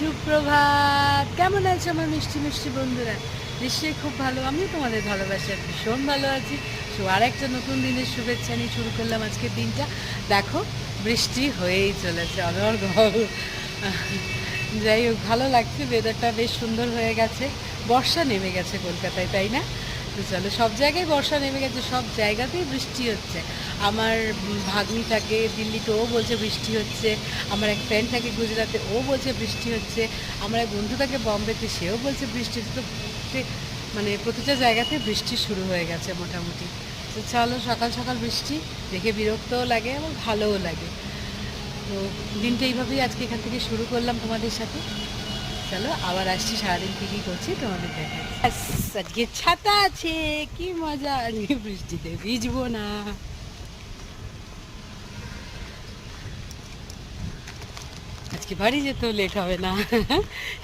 সুপ্রভাত। কেমন আছো আমার মিষ্টি মিষ্টি বন্ধুরা? নিশ্চয়ই খুব ভালো। আমিও তোমাদের ভালোবাসার ভীষণ ভালো আছি। সো আর একটা নতুন দিনের শুভেচ্ছা নিয়ে শুরু করলাম আজকের দিনটা। দেখো, বৃষ্টি হয়েই চলেছে অনর্গল। যাই হোক, ভালো লাগছে, ওয়েদারটা বেশ সুন্দর হয়ে গেছে। বর্ষা নেমে গেছে কলকাতায়, তাই না? তো চলো, সব জায়গায় বর্ষা নেমে গেছে, সব জায়গাতেই বৃষ্টি হচ্ছে। আমার ভাগ্নি থাকে দিল্লিতে, ও বলছে বৃষ্টি হচ্ছে। আমার এক ফ্রেন্ড থাকে গুজরাটে, ও বলছে বৃষ্টি হচ্ছে। আমার এক বন্ধু থাকে বম্বেতে, সেও বলছে বৃষ্টি হচ্ছে। তো মানে প্রতিটা জায়গাতে বৃষ্টি শুরু হয়ে গেছে মোটামুটি। তো চলো, সকাল সকাল বৃষ্টি দেখে বিরক্তও লাগে এবং ভালোও লাগে। তো দিনটা এইভাবেই আজকে এখান থেকে শুরু করলাম তোমাদের সাথে। চলো, আবার আসছি, সারাদিন কী কী করছি তোমাদের দেখাই। আজকে ছাতা আছে, কি মজা, আজকে বৃষ্টিতে ভিজবো না। আজকে বাড়ি যেতেও লেট হবে না।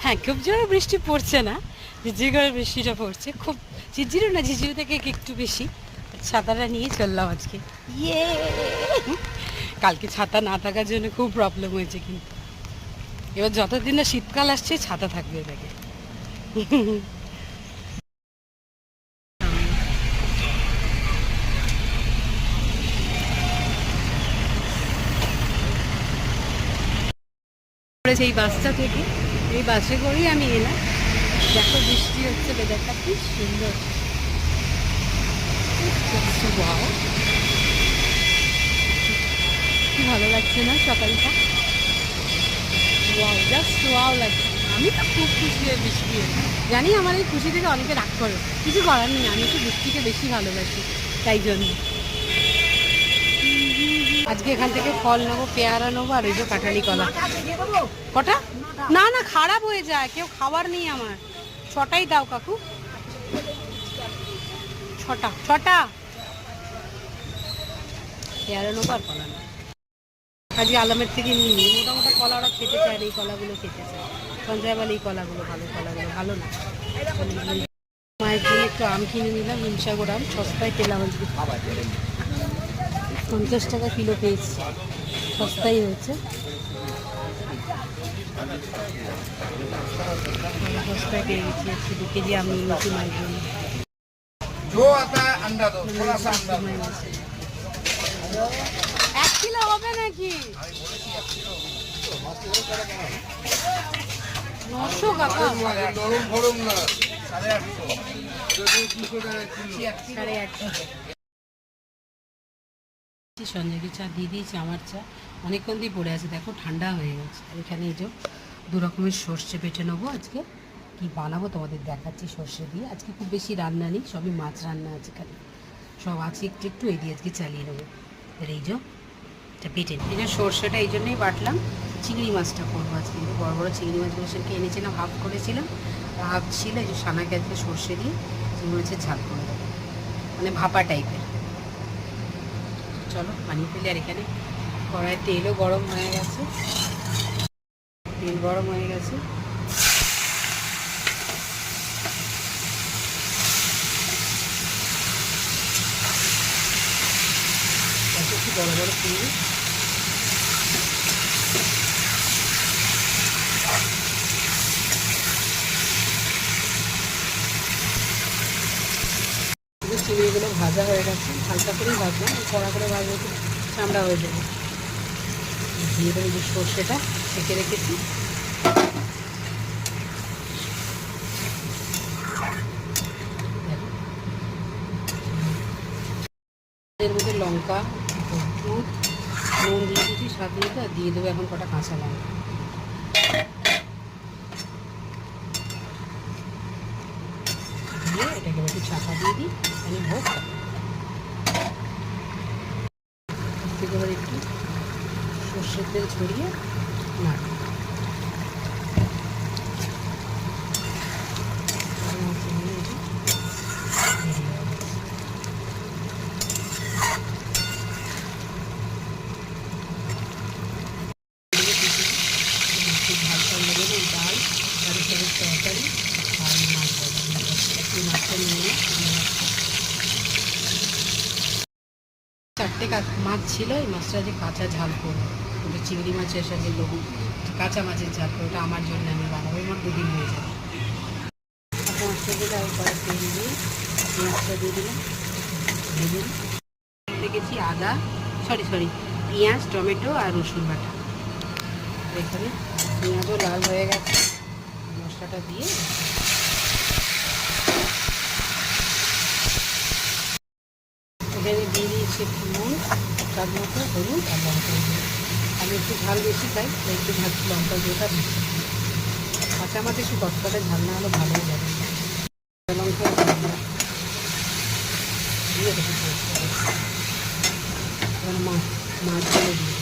হ্যাঁ, খুব জোরে বৃষ্টি পড়ছে না, ঝিরঝির করে বৃষ্টিটা পড়ছে, খুব ঝিরঝিরও না, ঝিরঝির থেকে একটু বেশি। ছাতাটা নিয়ে চললাম আজকে। ইয়ে, কালকে ছাতা না থাকার জন্য খুব প্রবলেম হয়েছে, কিন্তু এবার যতদিন না শীতকাল আসছে ছাতা থাকবে থাকে। এই বাসটা থেকে, এই বাসে করেই আমি এলাম। দেখো, বৃষ্টি হচ্ছে, বেদারটা কি সুন্দর। কি ভালো লাগছে না সকালটা? ওয়াও, জাস্ট ওয়াও লাগছে। আমি তো খুব খুশি হয়ে বৃষ্টি হয়ে, জানি আমার এই খুশি থেকে অনেকে রাগ করো, কিছু করার নেই, আমি একটু বৃষ্টিকে বেশি ভালোবাসি, তাই জন্য। আজকে এখান থেকে ফল নেবো, পেয়ারা নেবো, আর এই যে কাঁঠালি কলা। কটা? না না, খারাপ হয়ে যায়, কেউ খাবার নেই আমার। ছটাই দাও কাকু, ছটা ছটা পেয়ারা নেবো আর কলা নেবো। আজকে আলামের থেকে নিয়ে নিই, মোটা মোটা কলা ওরা খেতে চায় না, এই কলাগুলো খেতে চায়। সঞ্জয় বলে এই কলাগুলো ভালো, কলাগুলো ভালো না। মায়ের জন্য একটু আম কিনে নিলাম, হিমসাগর আম, সস্তায় পেলাম আজকে। 50 টাকা কিলো পেয়েছি, সস্তাই হয়েছে। সস্তায় পেয়ে গেছি আজকে, 2 কেজি আম নিয়ে নিয়েছি মায়ের জন্য। এক কিলো হবে নাকি? 900 কাকা। সঞ্জয়কে চা দিয়ে দিয়েছি, আমার চা অনেকক্ষণ দিয়ে পড়ে আছে, দেখো ঠান্ডা হয়ে গেছে। আর এখানে এই যে 2 রকমের সর্ষে বেটে নেবো আজকে। কি বানাবো তোমাদের দেখাচ্ছি সর্ষে দিয়ে। আজকে খুব বেশি রান্না নেই, সবই মাছ রান্না আছে, এখানে সব আছে একটু একটু, এই দিয়ে আজকে চালিয়ে নেবো। আর এই যে এটা বেটে এই যে সর্ষেটা এই জন্যই বাটলাম, চিংড়ি মাছটা করবো আজকে। বড় বড় চিংড়ি মাছগুলো সেদিকে এনেছিলাম, হাফ করেছিলাম, হাফ ছিল। এই যে সানাকে আজকে সর্ষে দিয়ে চিংড়ি মাছের ঝাল করে দেবো, মানে ভাপা টাইপের। চলো বানিয়ে ফেলি। আর এখানে কড়াইয়ে তেলও গরম হয়ে গেছে, তেল গরম হয়ে গেছে। একটু বড় বড় চিংড়ি, চিংড়িগুলো ভাজা হয়ে গেছে, হালকা করেই ভাজলাম, কড়া করে ভাজবো একটু ঠান্ডা হয়ে যাবে। দিয়ে দেবো যে সর্ষেটা ছেঁকে রেখেছি, এর মধ্যে লঙ্কা, হলুদ, নুন দিয়ে দিচ্ছি স্বাদ মতো, আর দিয়ে দেবো এখন কটা কাঁচা লঙ্কা। দিয়ে এটাকে একটু চাপা দিয়ে দিই, এখানে হোক। এবার একটু সর্ষের তেল ছড়িয়ে না ডাল, তারপরে তরকারি আর মাছ ভাজা। একটু মাছটা নিয়ে 4টে মাছ ছিল, এই মাছটা যে কাঁচা ঝাল করবো। ওটা চিংড়ি মাছের সাথে কাঁচা মাছের ঝাল, ওটা আমার জন্য আমি বানাবো, আমার 2 দিন হয়ে যাবে। মশলা দিয়ে তারপরে তেল দিয়ে পেঁয়াজটা দিয়ে দিলাম, রেখেছি আদা সরি পেঁয়াজ, টমেটো আর রসুন বাটা। এখানে পেঁয়াজও লাল হয়ে গেছে, মশলাটা দিয়ে এখানে দিয়ে দিয়েছি একটু নুন, স্বাদ মতো হলুদ আর লঙ্কা দিয়ে। আমি একটু ঝাল বেশি খাই, তাই একটু লঙ্কা দিয়েটা বেশি। কাঁচা মাছ একটু কতটা ঝাল না হলে ভালোই যাবে। লঙ্কা দিয়ে রেখে মাছগুলো দিয়ে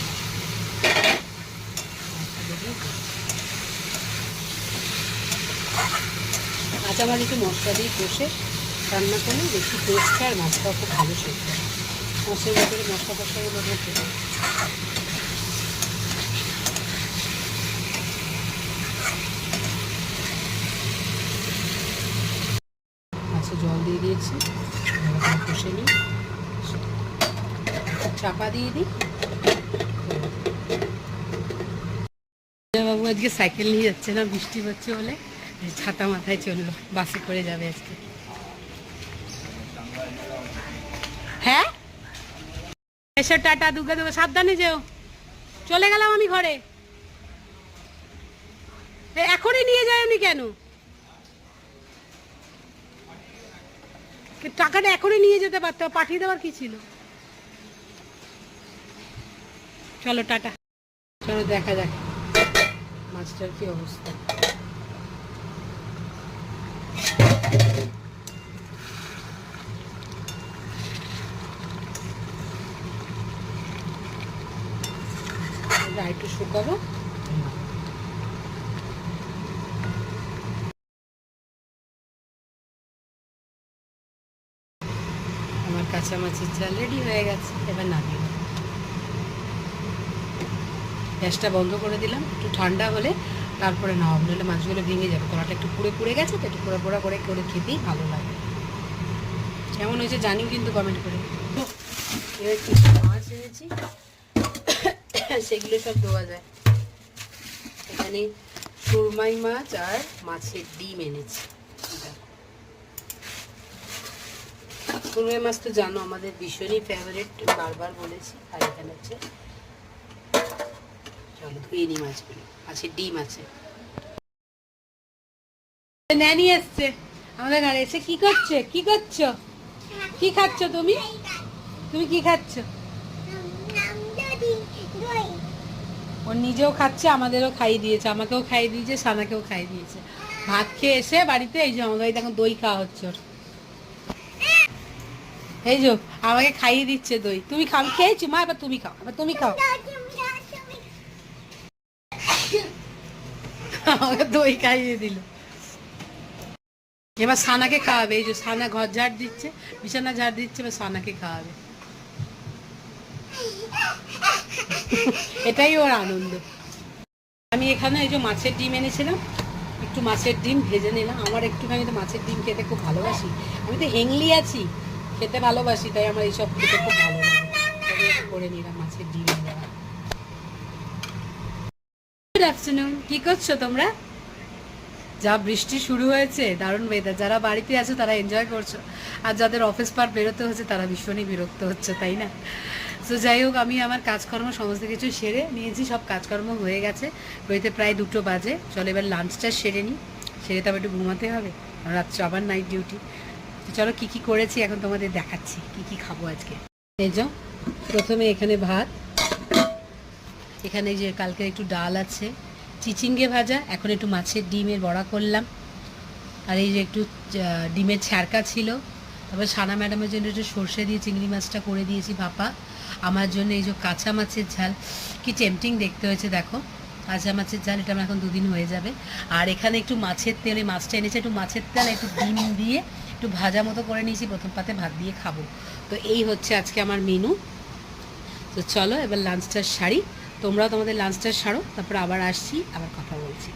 কাঁচা মাছ একটু মশলা দিয়ে কষে রান্না করলে বেশি টেস্ট হয়, আর মাছটাও খুব ভালো সেদ্ধ হয়। মাছের ভেতরে মশলা টশলাগুলো ঢোকে। মাছে জল দিয়ে দিয়েছি, কষে নিই, চাপা দিয়ে দিই। বাবু আজকে সাইকেল নিয়ে যাচ্ছে না, বৃষ্টি হচ্ছে বলে ছাতা মাথায় চললো, বাসে করে যাবে আজকে। হ্যাঁ এসো, টাটা, দুর্গা দুর্গা, সাবধানে যেও। চলে গেলাম আমি ঘরে। এখনই নিয়ে যায় উনি কেন? টাকাটা এখনই নিয়ে যেতে পারতো, পাঠিয়ে দেওয়ার কি ছিল? চলো টাটা, চলো দেখা যাক মাছটার কি অবস্থা। একটু শুকাবো। আমার কাঁচা মাছের ঝাল রেডি হয়ে গেছে, এবার নামিয়ে দেবো। গ্যাসটা বন্ধ করে দিলাম, একটু ঠান্ডা হলে তারপরে নামাবো, নাহলে মাছগুলো ভেঙে যাবে। তলাটা একটু পুড়ে গেছে, তো একটু পোড়া করে খেতেই ভালো লাগে। কেমন হয়েছে জানিও কিন্তু কমেন্ট করে। এবার কিছু মাছ এনেছি, সেগুলো সব দেওয়া যায়। এখানে সুরমাই মাছ আর মাছের ডিম এনেছি। সুরমাই মাছ তো জানো আমাদের ভীষণই ফেভারিট, বারবার বলেছি। আর এখানে হচ্ছে, চলো ধুয়ে নিই মাছগুলো। মাছের ডিম আছে, ন্যানি এসছে আমাদের ঘরে এসে। কি করছো কি খাচ্ছ তুমি কি খাচ্ছ? ও নিজেও খাচ্ছে, আমাদেরও খাইয়ে দিয়েছে, আমাকেও খাইয়ে দিয়েছে, সানাকেও খাইয়ে দিয়েছে। ভাত খেয়ে এসে বাড়িতে এই যে আমাদের বাড়িতে এখন দই খাওয়া হচ্ছে ওর। এই যে আমাকে খাইয়ে দিচ্ছে দই। তুমি খাও, খেয়েছি মা, এবার তুমি খাও, আমাকে দই খাইয়ে দিল। এবার সানাকে খাওয়াবে। এই যে সানা ঘর ঝাড় দিচ্ছে, বিছানা ঝাড় দিচ্ছে, এবার সানাকে খাওয়াবে। এটাই ওর আনন্দ। আমি এখানে এই যে মাছের ডিম এনেছিলাম, একটু মাছের ডিম ভেজে নিলাম। আমার একটুখানি তো মাছের ডিম খেতে খুব ভালোবাসি, আমি তো হেংলি আছি, খেতে ভালোবাসি, তাই আমার এইসব খেতে খুব ভালো লাগে। করে নিলাম মাছের ডিম। গুড আফটারনুন, কি করছো তোমরা? যা বৃষ্টি শুরু হয়েছে, দারুণ ওয়েদার। যারা বাড়িতে আছো তারা এনজয় করছো, আর যাদের অফিস পার বেরোতে হচ্ছে তারা ভীষণই বিরক্ত হচ্ছে, তাই না? তো যাই হোক, আমি আমার কাজকর্ম সমস্ত কিছু সেরে নিয়েছি, সব কাজকর্ম হয়ে গেছে। রইতে প্রায় 2টো বাজে। চলো এবার লাঞ্চটা সেরে নিই, সেরে তো আবার একটু ঘুমাতে হবে, রাত্রে আবার নাইট ডিউটি। তো চলো কী কী করেছি এখন তোমাদের দেখাচ্ছি, কি খাবো আজকে। এই যে প্রথমে এখানে ভাত, এখানে যে কালকে একটু ডাল আছে, চিচিঙ্গে ভাজা, এখন একটু মাছের ডিমের বড়া করলাম, আর এই যে একটু ডিমের ছ্যারকা ছিল। তারপর সানা ম্যাডামের জন্য একটু সর্ষে দিয়ে চিংড়ি মাছটা করে দিয়েছি ভাপা। আমার জন্য এই যে কাঁচা মাছের ঝাল, কি টেম্পটিং দেখতে হয়েছে দেখো, কাঁচা মাছের ঝাল, এটা আমার এখন 2 দিন হয়ে যাবে। আর এখানে একটু মাছের তেল, এই মাছটা এনেছে, একটু মাছের তেল একটু ডিম দিয়ে একটু ভাজা মতো করে নিয়েছি, প্রথম পাতে ভাত দিয়ে খাবো। তো এই হচ্ছে আজকে আমার মেনু। তো চলো এবার লাঞ্চটা সারি, তোমরাও তোমাদের লাঞ্চটা সারো, তারপর আবার আসছি, আবার কথা বলছি।